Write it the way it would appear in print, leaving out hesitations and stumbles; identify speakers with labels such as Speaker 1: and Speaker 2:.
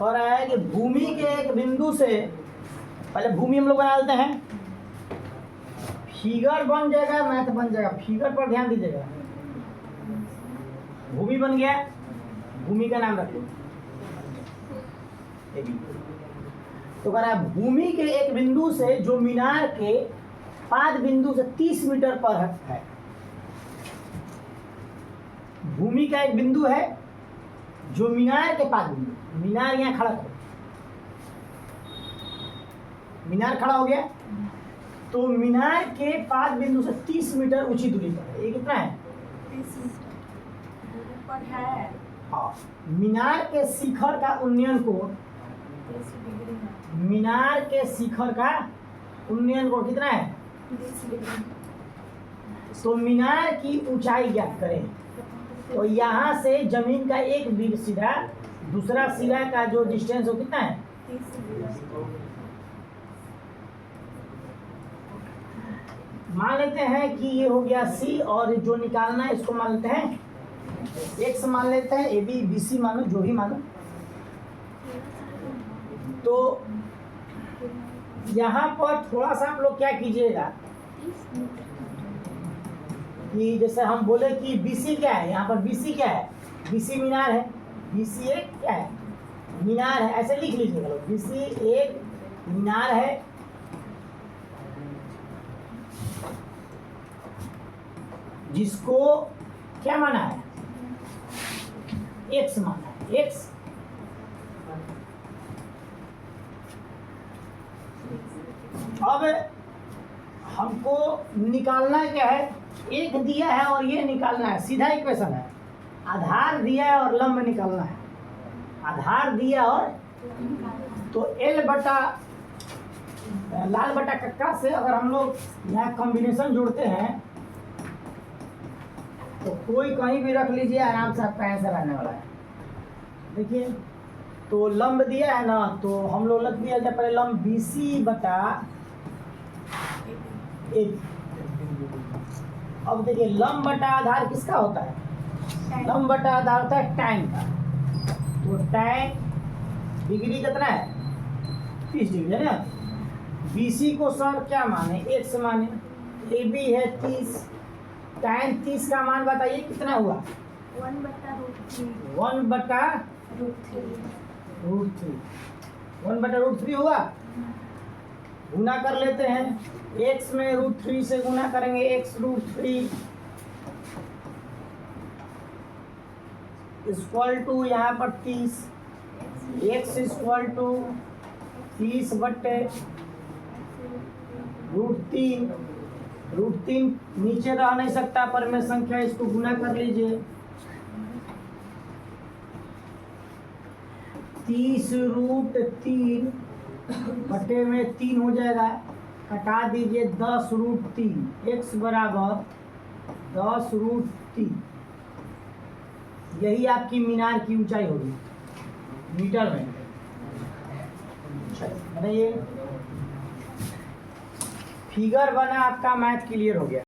Speaker 1: कह रहा है कि भूमि के एक बिंदु से, पहले भूमि हम लोग बना लेते हैं, फिगर बन जाएगा, मैथ बन जाएगा, फिगर पर ध्यान दीजिएगा। भूमि बन गया, भूमि का नाम रख लो AB। तो कह रहा है भूमि के एक बिंदु से जो मीनार के पाद बिंदु से 30 मीटर पर है। भूमि का एक बिंदु है जो मीनार के पाद बिंदु, मीनार यहाँ खड़ा करो, मीनार खड़ा हो गया, तो मीनार के पाद बिंदु से 30 मीटर ऊंची दूरी पर है। ये कितना है?
Speaker 2: 30 मीटर पर है।
Speaker 1: हाँ, मीनार के शिखर का उन्नयन कोण,
Speaker 2: 30 डिग्री है।
Speaker 1: मीनार के शिखर का उन्नयन कोण कितना है?
Speaker 2: 30 डिग्री।
Speaker 1: तो मीनार की ऊंचाई ज्ञात करें। तो यहाँ से जमीन का एक सिरा दूसरा सिरा का जो डिस्टेंस हो कितना है?
Speaker 2: 30 डिग्री।
Speaker 1: मान लेते हैं कि ये हो गया C, और जो निकालना है इसको मान लेते हैं X, मान लेते हैं AB BC मानो, जो भी मानो। तो यहाँ पर थोड़ा सा आप लोग क्या कीजिएगा कि जैसे हम बोले कि BC क्या है, यहाँ पर BC क्या है? BC मीनार है, BC एक क्या है? मीनार है, ऐसे लिख लीजिएगा लोग, BC एक मीनार है, जिसको क्या माना है? X माना है, X। अब हमको निकालना क्या है? एक दिया है और ये निकालना है, सीधा इक्वेशन है। आधार दिया है और लंब निकालना है। आधार दिया और तो L बटा लाल बटा कक्का से अगर हम लोग यहाँ कॉम्बिनेशन जोड़ते हैं तो कोई कहीं भी रख लीजिए, आराम से आपका आंसर आने वाला है। देखिए, तो लंब दिया है ना, तो हम लोग लग दिया जाए पहले लंब BC बटा AB। अब देखिए, लंब बटा आधार किसका होता है? लंब बटा आधार होता है tan का। तो tan डिग्री कितना है? 30 डिग्री है ना। BC को सर क्या माने? X माने। AB है 30, tan 30 का मान बताइए कितना हुआ?
Speaker 2: 1/√3।
Speaker 1: 1/√3। 1/√3 हुआ। गुना कर लेते हैं, x में √3 से गुना करेंगे, x√3 इक्वल टू यहाँ पर 30, x इक्वल टू 30 बटे √3। √3 नीचे रह नहीं सकता पर में संख्या, इसको गुना कर लीजिए। 30√3 बटे में 3 हो जाएगा, कटा दीजिए 10√3, x बराबर 10√3। यही आपकी मीनार की ऊंचाई होगी मीटर में। बताइए, फिगर बना, आपका मैथ क्लियर हो गया।